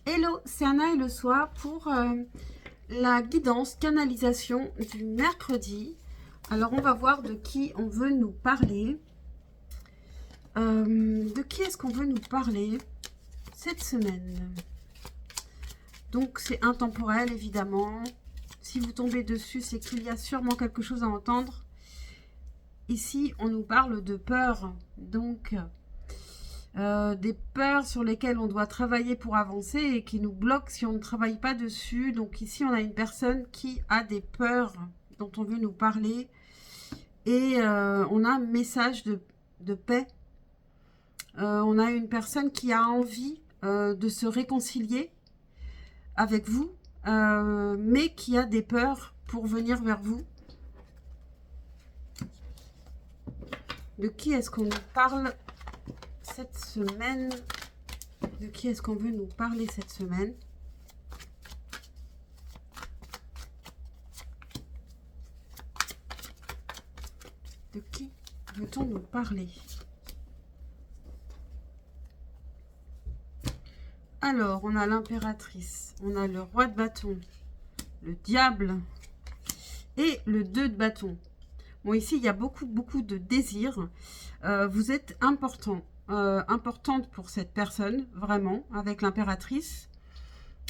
Hello, c'est Anna et le soir pour la guidance canalisation du mercredi. Alors on va voir de qui on veut nous parler. De qui est-ce qu'on veut nous parler cette semaine? Donc c'est intemporel évidemment. Si vous tombez dessus, c'est qu'il y a sûrement quelque chose à entendre. Ici, on nous parle de peur. Donc des peurs sur lesquelles on doit travailler pour avancer et qui nous bloquent si on ne travaille pas dessus. Donc ici, on a une personne qui a des peurs dont on veut nous parler. Et on a un message de paix. On a une personne qui a envie de se réconcilier avec vous, mais qui a des peurs pour venir vers vous. De qui est-ce qu'on nous parle cette semaine? De qui est-ce qu'on veut nous parler cette semaine? De qui veut-on nous parler? Alors, on a l'impératrice, on a le roi de bâton, le diable et le 2 de bâton. Bon, ici, il y a beaucoup de désirs. Vous êtes importante pour cette personne, vraiment, avec l'impératrice.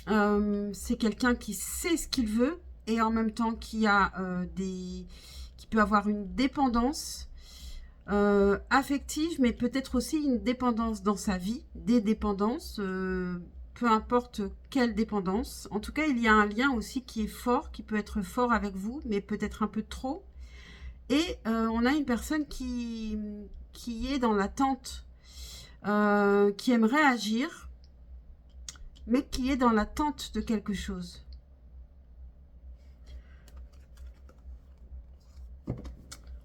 C'est quelqu'un qui sait ce qu'il veut et en même temps qui a qui peut avoir une dépendance affective, mais peut-être aussi une dépendance dans sa vie, des dépendances, peu importe quelle dépendance. En tout cas, il y a un lien aussi qui est fort, qui peut être fort avec vous, mais peut-être un peu trop. Et on a une personne qui est dans l'attente, qui aimerait agir, mais qui est dans l'attente de quelque chose.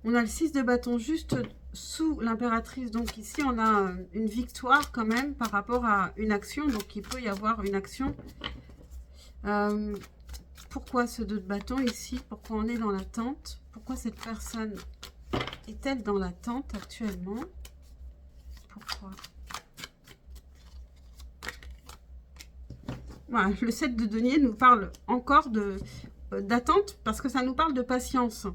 On a le 6 de bâton juste sous l'impératrice. Donc ici, on a une victoire quand même par rapport à une action. Donc il peut y avoir une action. Pourquoi ce 2 de bâton ici? Pourquoi on est dans l'attente? Pourquoi cette personne est-elle dans l'attente actuellement? Pourquoi? Voilà, le 7 de denier nous parle encore d'attente parce que ça nous parle de patience.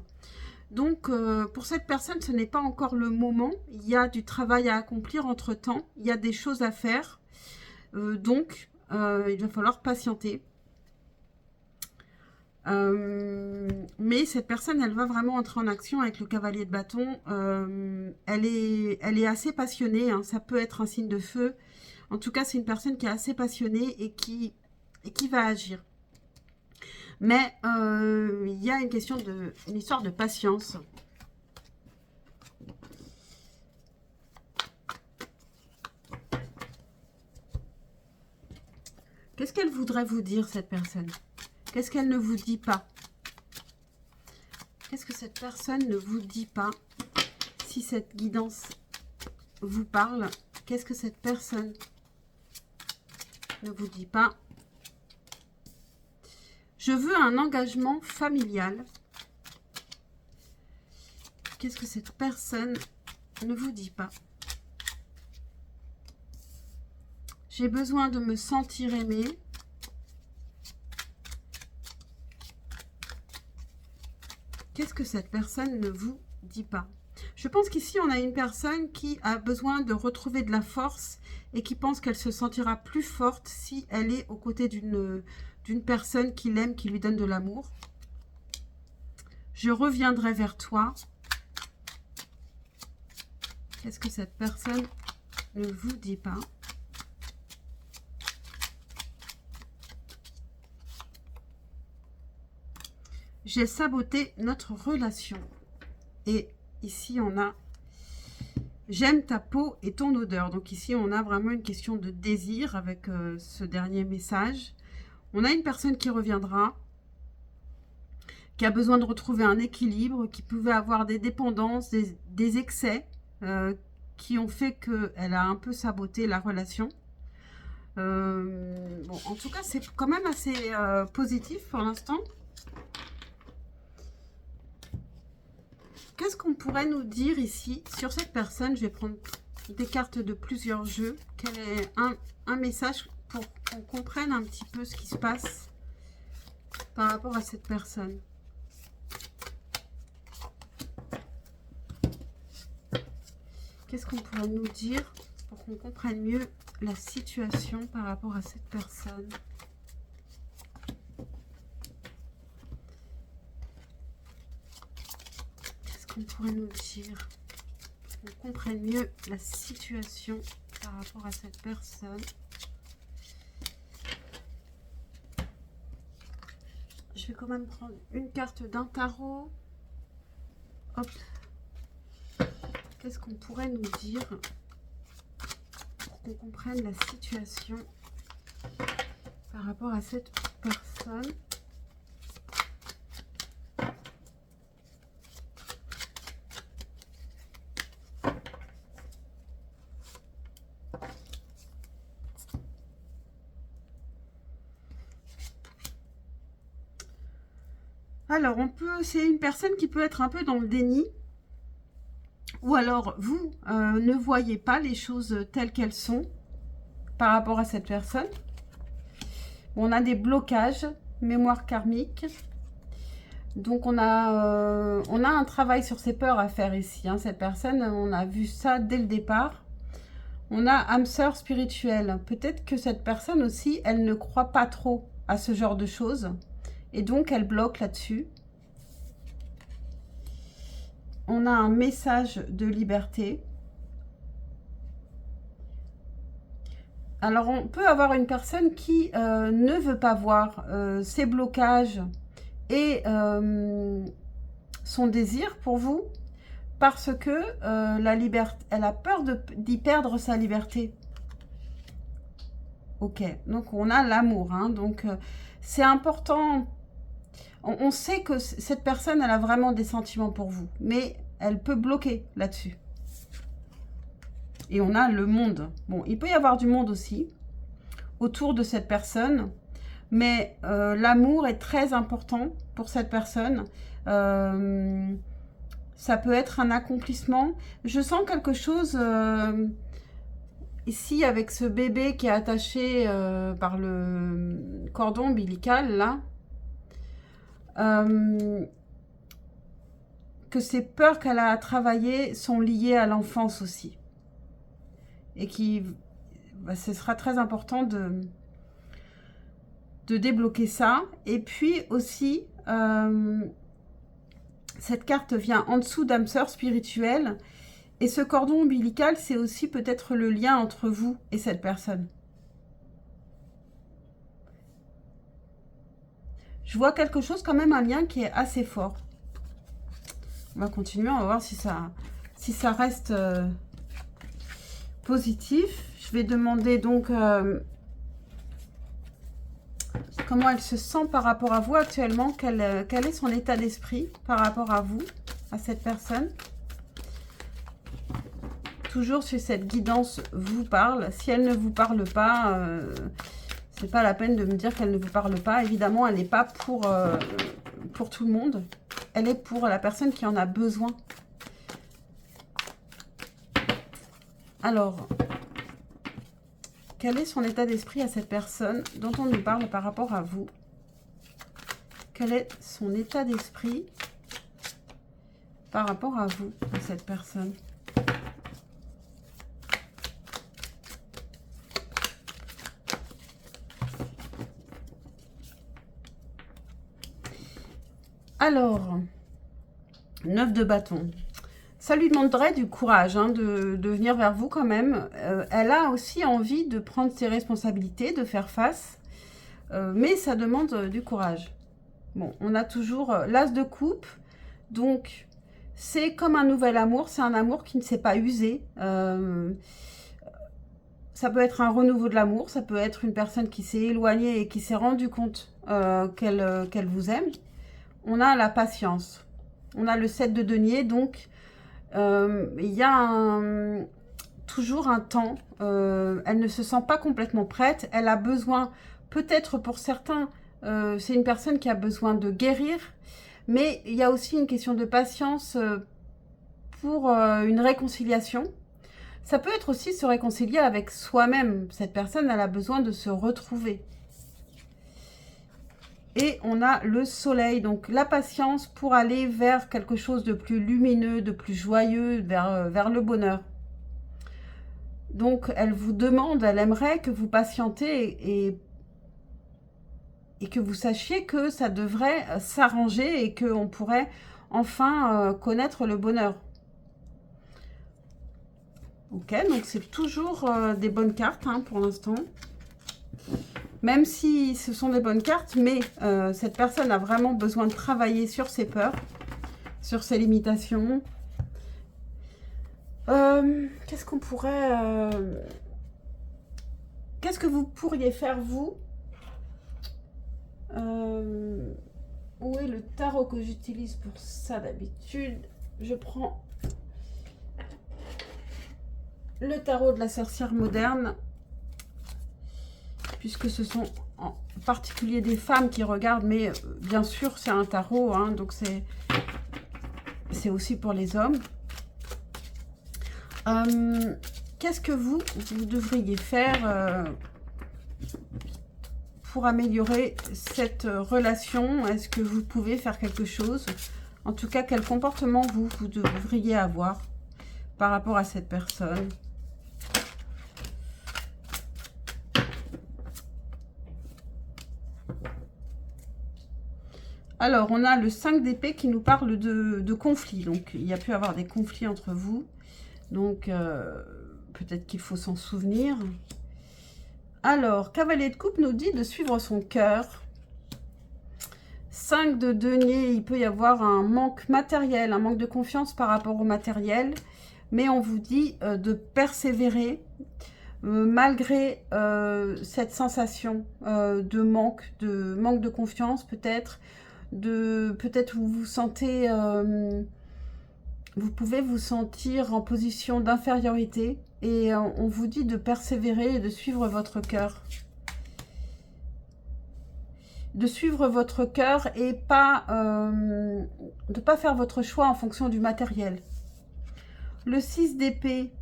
Donc, pour cette personne, ce n'est pas encore le moment. Il y a du travail à accomplir entre-temps. Il y a des choses à faire. Donc, il va falloir patienter. Mais cette personne, elle va vraiment entrer en action avec le cavalier de bâton. Elle est assez passionnée. Hein. Ça peut être un signe de feu. En tout cas, c'est une personne qui est assez passionnée et qui va agir. Mais il y a une histoire de patience. Qu'est-ce qu'elle voudrait vous dire, cette personne? Qu'est-ce qu'elle ne vous dit pas? Qu'est-ce que cette personne ne vous dit pas? Si cette guidance vous parle, qu'est-ce que cette personne ne vous dit pas? Je veux un engagement familial. Qu'est-ce que cette personne ne vous dit pas? J'ai besoin de me sentir aimée. Qu'est-ce que cette personne ne vous dit pas? Je pense qu'ici, on a une personne qui a besoin de retrouver de la force et qui pense qu'elle se sentira plus forte si elle est aux côtés d'une personne qui l'aime, qui lui donne de l'amour. Je reviendrai vers toi. Qu'est-ce que cette personne ne vous dit pas? J'ai saboté notre relation. Et ici, on a j'aime ta peau et ton odeur. Donc ici, on a vraiment une question de désir avec ce dernier message. On a une personne qui reviendra, qui a besoin de retrouver un équilibre, qui pouvait avoir des dépendances, des excès qui ont fait qu'elle a un peu saboté la relation. Bon, en tout cas, c'est quand même assez positif pour l'instant. Qu'est-ce qu'on pourrait nous dire ici sur cette personne? Je vais prendre des cartes de plusieurs jeux. Quel est un message pour qu'on comprenne un petit peu ce qui se passe par rapport à cette personne. Qu'est-ce qu'on pourrait nous dire pour qu'on comprenne mieux la situation par rapport à cette personne? Qu'est-ce qu'on pourrait nous dire pour qu'on comprenne mieux la situation par rapport à cette personne? Je vais quand même prendre une carte d'un tarot. Hop. Qu'est-ce qu'on pourrait nous dire pour qu'on comprenne la situation par rapport à cette personne? Alors, c'est une personne qui peut être un peu dans le déni. Ou alors, vous ne voyez pas les choses telles qu'elles sont par rapport à cette personne. On a des blocages, mémoire karmique. Donc, on a un travail sur ses peurs à faire ici. Hein. Cette personne, on a vu ça dès le départ. On a âme sœur spirituelle. Peut-être que cette personne aussi, elle ne croit pas trop à ce genre de choses. Et donc, elle bloque là-dessus. On a un message de liberté. Alors, on peut avoir une personne qui ne veut pas voir ses blocages et son désir pour vous parce que la liberté, elle a peur d'y perdre sa liberté. Ok, donc on a l'amour. Hein, donc, c'est important. On sait que cette personne, elle a vraiment des sentiments pour vous, mais elle peut bloquer là-dessus. Et on a le monde. Bon, il peut y avoir du monde aussi autour de cette personne, mais l'amour est très important pour cette personne. Ça peut être un accomplissement. Je sens quelque chose ici avec ce bébé qui est attaché par le cordon ombilical, là. Que ces peurs qu'elle a à travailler sont liées à l'enfance aussi. Et ce sera très important de débloquer ça. Et puis aussi, cette carte vient en dessous d'âme sœur spirituelle. Et ce cordon ombilical, c'est aussi peut-être le lien entre vous et cette personne. Je vois quelque chose, quand même un lien qui est assez fort. On va continuer, on va voir si ça reste positif. Je vais demander donc comment elle se sent par rapport à vous actuellement. Quel est son état d'esprit par rapport à vous, à cette personne. Toujours sur cette guidance vous parle. Si elle ne vous parle pas... c'est pas la peine de me dire qu'elle ne vous parle pas. Évidemment, elle n'est pas pour tout le monde. Elle est pour la personne qui en a besoin. Alors, quel est son état d'esprit à cette personne dont on nous parle par rapport à vous? Quel est son état d'esprit par rapport à vous, à cette personne? Alors, 9 de bâton. Ça lui demanderait du courage hein, de venir vers vous quand même. Elle a aussi envie de prendre ses responsabilités, de faire face. Mais ça demande du courage. Bon, on a toujours l'as de coupe. Donc, c'est comme un nouvel amour. C'est un amour qui ne s'est pas usé. Ça peut être un renouveau de l'amour. Ça peut être une personne qui s'est éloignée et qui s'est rendu compte qu'elle vous aime. On a la patience. On a le 7 de denier. Donc, il y a toujours un temps. Elle ne se sent pas complètement prête. Elle a besoin, peut-être pour certains, c'est une personne qui a besoin de guérir. Mais il y a aussi une question de patience pour une réconciliation. Ça peut être aussi se réconcilier avec soi-même. Cette personne, elle a besoin de se retrouver. Et on a le soleil, donc la patience pour aller vers quelque chose de plus lumineux, de plus joyeux, vers le bonheur. Donc elle vous demande, elle aimerait que vous patientez et que vous sachiez que ça devrait s'arranger et qu'on pourrait enfin connaître le bonheur. Ok, donc c'est toujours des bonnes cartes hein, pour l'instant. Même si ce sont des bonnes cartes, mais cette personne a vraiment besoin de travailler sur ses peurs, sur ses limitations. Qu'est-ce qu'on pourrait... Qu'est-ce que vous pourriez faire, vous Où est le tarot que j'utilise pour ça d'habitude? Je prends le tarot de la sorcière moderne, puisque ce sont en particulier des femmes qui regardent, mais bien sûr c'est un tarot, hein, donc c'est aussi pour les hommes. Qu'est-ce que vous devriez faire pour améliorer cette relation? Est-ce que vous pouvez faire quelque chose? En tout cas, quel comportement vous devriez avoir par rapport à cette personne? Alors, on a le 5 d'épée qui nous parle de conflits. Donc, il y a pu avoir des conflits entre vous. Donc, peut-être qu'il faut s'en souvenir. Alors, cavalier de coupe nous dit de suivre son cœur. 5 de denier, il peut y avoir un manque matériel, un manque de confiance par rapport au matériel. Mais on vous dit de persévérer malgré cette sensation de manque de confiance peut-être. Peut-être vous vous sentez... vous pouvez vous sentir en position d'infériorité et on vous dit de persévérer et de suivre votre cœur. De suivre votre cœur et de ne pas faire votre choix en fonction du matériel. Le 6 d'épée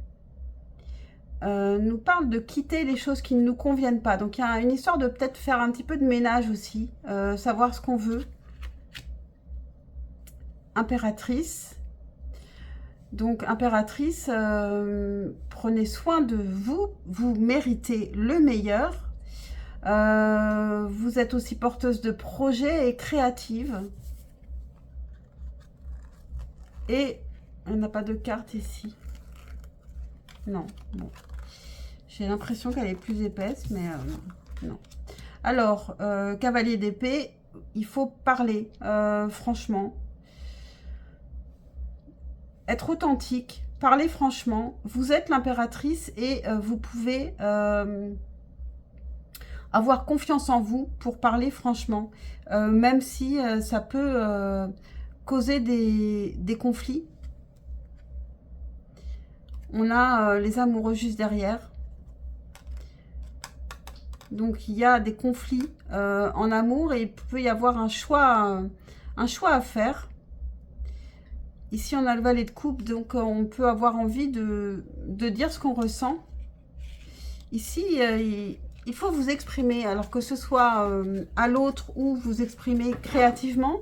nous parle de quitter les choses qui ne nous conviennent pas. Donc il y a une histoire de peut-être faire un petit peu de ménage aussi, savoir ce qu'on veut. Impératrice. Donc, impératrice, prenez soin de vous. Vous méritez le meilleur. Vous êtes aussi porteuse de projets et créative. Et on n'a pas de carte ici. Non, bon. J'ai l'impression qu'elle est plus épaisse, mais non. Alors, cavalier d'épée, il faut parler, franchement. Être authentique, parler franchement. Vous êtes l'impératrice et vous pouvez avoir confiance en vous pour parler franchement. Même si ça peut causer des conflits. On a les amoureux juste derrière. Donc il y a des conflits en amour et il peut y avoir un choix à faire. Ici, on a le valet de coupe, donc on peut avoir envie de dire ce qu'on ressent. Ici, il faut vous exprimer, alors que ce soit à l'autre ou vous exprimer créativement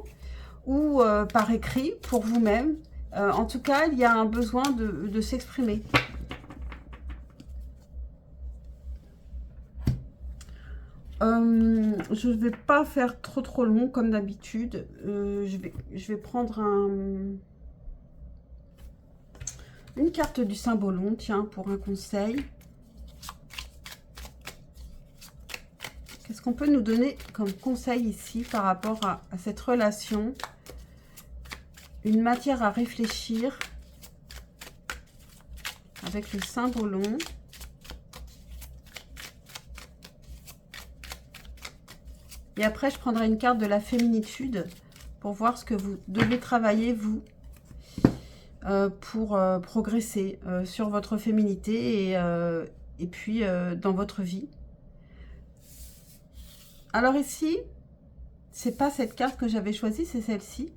ou par écrit pour vous-même. En tout cas, il y a un besoin de s'exprimer. Je ne vais pas faire trop long comme d'habitude. Je vais prendre une carte du Symbolon, tiens, pour un conseil. Qu'est-ce qu'on peut nous donner comme conseil ici par rapport à cette relation? Une matière à réfléchir avec le Symbolon. Et après, je prendrai une carte de la féminitude pour voir ce que vous devez travailler, vous, pour progresser sur votre féminité et puis dans votre vie. Alors ici, c'est pas cette carte que j'avais choisie, c'est celle-ci.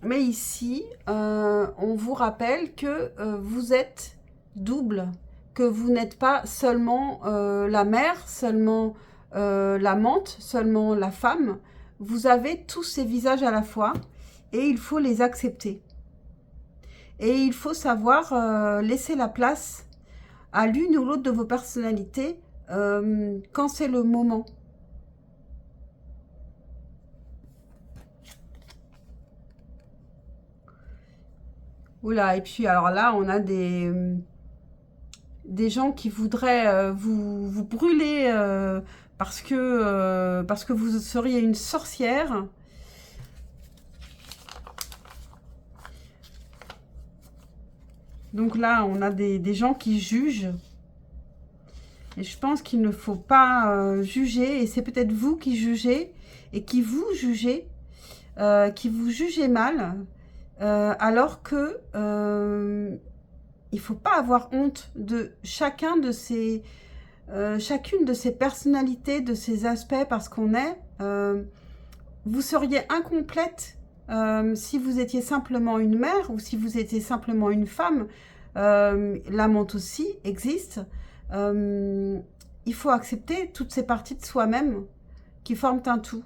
Mais ici, on vous rappelle que vous êtes double, que vous n'êtes pas seulement la mère, seulement l'amante, seulement la femme. Vous avez tous ces visages à la fois et il faut les accepter. Et il faut savoir laisser la place à l'une ou l'autre de vos personnalités quand c'est le moment. Oula, et puis alors là, on a des gens qui voudraient vous brûler parce que vous seriez une sorcière. Donc là, on a des gens qui jugent. Et je pense qu'il ne faut pas juger. Et c'est peut-être vous qui jugez et qui vous jugez mal. Alors que il faut pas avoir honte de chacune de ces personnalités, de ces aspects, parce qu'on est... vous seriez incomplète si vous étiez simplement une mère ou si vous étiez simplement une femme. L'amante aussi existe. Il faut accepter toutes ces parties de soi-même qui forment un tout.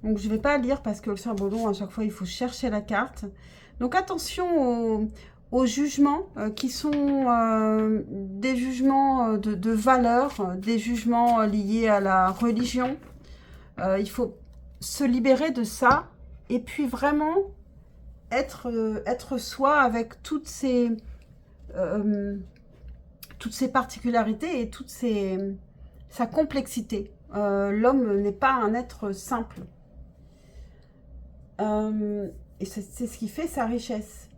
Donc, je ne vais pas lire parce que le cerf-volant, à chaque fois, il faut chercher la carte. Donc, attention aux jugements qui sont des jugements de valeur, des jugements liés à la religion. Il faut se libérer de ça et puis vraiment être soi avec toutes ces particularités et sa complexité. L'homme n'est pas un être simple. Et c'est ce qui fait sa richesse.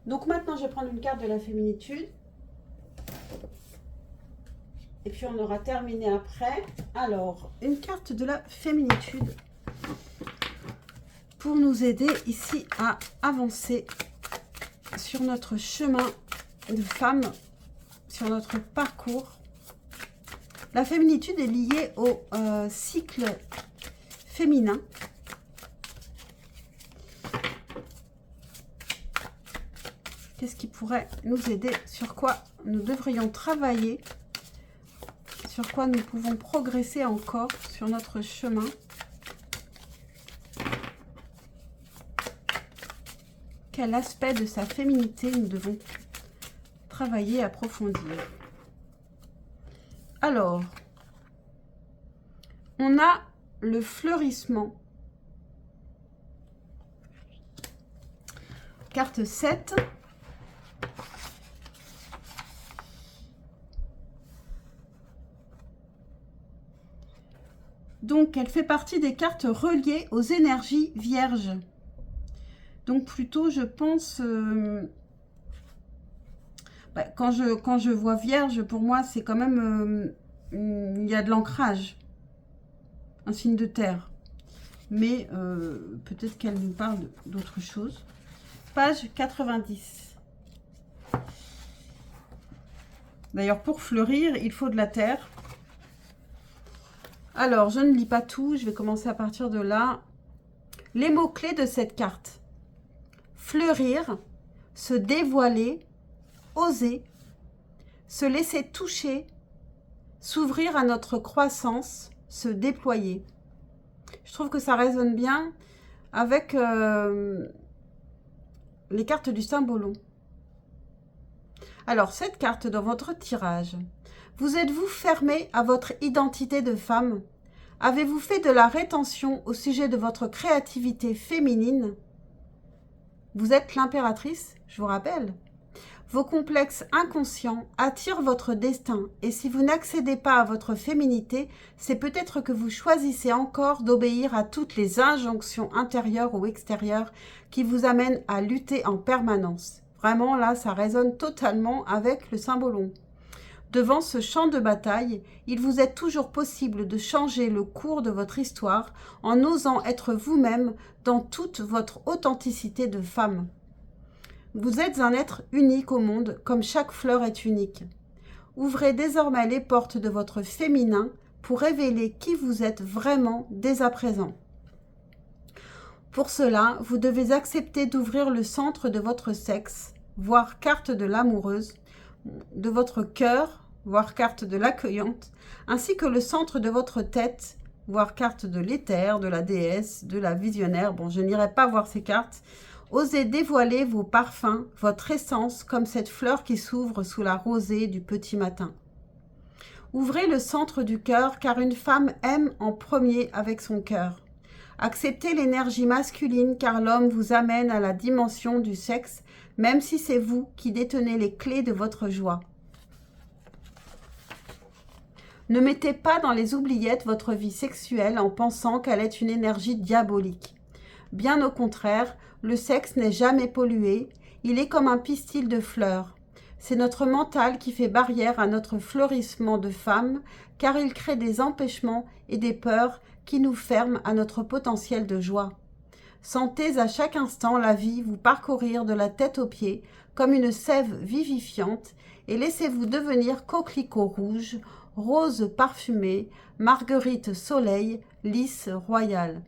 Donc maintenant, je vais prendre une carte de la féminitude. Et puis, on aura terminé après. Alors, une carte de la féminitude pour nous aider ici à avancer sur notre chemin de femme, sur notre parcours. La féminitude est liée au cycle féminin. Qu'est-ce qui pourrait nous aider? Sur quoi nous devrions travailler? Sur quoi nous pouvons progresser encore sur notre chemin? Quel aspect de sa féminité nous devons travailler, approfondir? Alors, on a le fleurissement. Carte 7. Donc, elle fait partie des cartes reliées aux énergies vierges. Donc, plutôt, je pense... quand je vois vierge, pour moi, c'est quand même... il y a de l'ancrage. Un signe de terre. Mais peut-être qu'elle nous parle d'autre chose. Page 90. D'ailleurs, pour fleurir, il faut de la terre. Alors, je ne lis pas tout. Je vais commencer à partir de là. Les mots-clés de cette carte. Fleurir, se dévoiler, oser, se laisser toucher, s'ouvrir à notre croissance, se déployer. Je trouve que ça résonne bien avec les cartes du Saint-Bolo. Alors, cette carte dans votre tirage, vous êtes-vous fermé à votre identité de femme? Avez-vous fait de la rétention au sujet de votre créativité féminine? Vous êtes l'impératrice, je vous rappelle. Vos complexes inconscients attirent votre destin et si vous n'accédez pas à votre féminité, c'est peut-être que vous choisissez encore d'obéir à toutes les injonctions intérieures ou extérieures qui vous amènent à lutter en permanence. Vraiment, là, ça résonne totalement avec le Saint-Bolo. Devant ce champ de bataille, il vous est toujours possible de changer le cours de votre histoire en osant être vous-même dans toute votre authenticité de femme. Vous êtes un être unique au monde, comme chaque fleur est unique. Ouvrez désormais les portes de votre féminin pour révéler qui vous êtes vraiment dès à présent. Pour cela, vous devez accepter d'ouvrir le centre de votre sexe, voire carte de l'amoureuse, de votre cœur, voire carte de l'accueillante, ainsi que le centre de votre tête, voire carte de l'éther, de la déesse, de la visionnaire. Bon, je n'irai pas voir ces cartes. Osez dévoiler vos parfums, votre essence, comme cette fleur qui s'ouvre sous la rosée du petit matin. Ouvrez le centre du cœur, car une femme aime en premier avec son cœur. Acceptez l'énergie masculine, car l'homme vous amène à la dimension du sexe, même si c'est vous qui détenez les clés de votre joie. Ne mettez pas dans les oubliettes votre vie sexuelle en pensant qu'elle est une énergie diabolique. Bien au contraire, le sexe n'est jamais pollué, il est comme un pistil de fleurs. C'est notre mental qui fait barrière à notre fleurissement de femme, car il crée des empêchements et des peurs qui nous ferment à notre potentiel de joie. Sentez à chaque instant la vie vous parcourir de la tête aux pieds comme une sève vivifiante et laissez-vous devenir coquelicot rouge, rose parfumée, marguerite soleil, lys royale.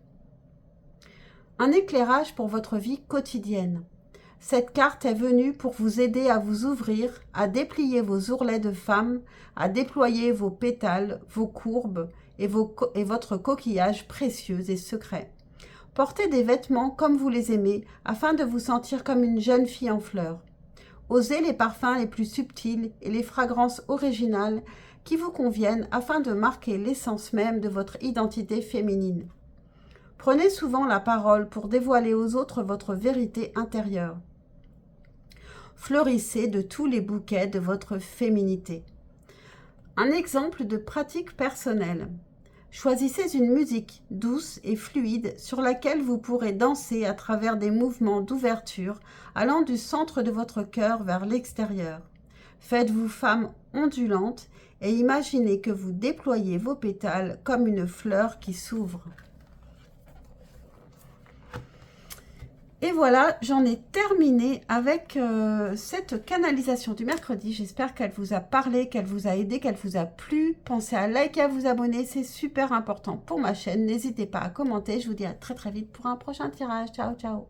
Un éclairage pour votre vie quotidienne. Cette carte est venue pour vous aider à vous ouvrir, à déplier vos ourlets de femme, à déployer vos pétales, vos courbes et votre coquillage précieux et secret. Portez des vêtements comme vous les aimez, afin de vous sentir comme une jeune fille en fleurs. Osez les parfums les plus subtils et les fragrances originales qui vous conviennent afin de marquer l'essence même de votre identité féminine. Prenez souvent la parole pour dévoiler aux autres votre vérité intérieure. Fleurissez de tous les bouquets de votre féminité. Un exemple de pratique personnelle. Choisissez une musique douce et fluide sur laquelle vous pourrez danser à travers des mouvements d'ouverture allant du centre de votre cœur vers l'extérieur. Faites-vous femme ondulante et imaginez que vous déployez vos pétales comme une fleur qui s'ouvre. Et voilà, j'en ai terminé avec cette canalisation du mercredi. J'espère qu'elle vous a parlé, qu'elle vous a aidé, qu'elle vous a plu. Pensez à liker, à vous abonner, c'est super important pour ma chaîne. N'hésitez pas à commenter. Je vous dis à très très vite pour un prochain tirage. Ciao, ciao.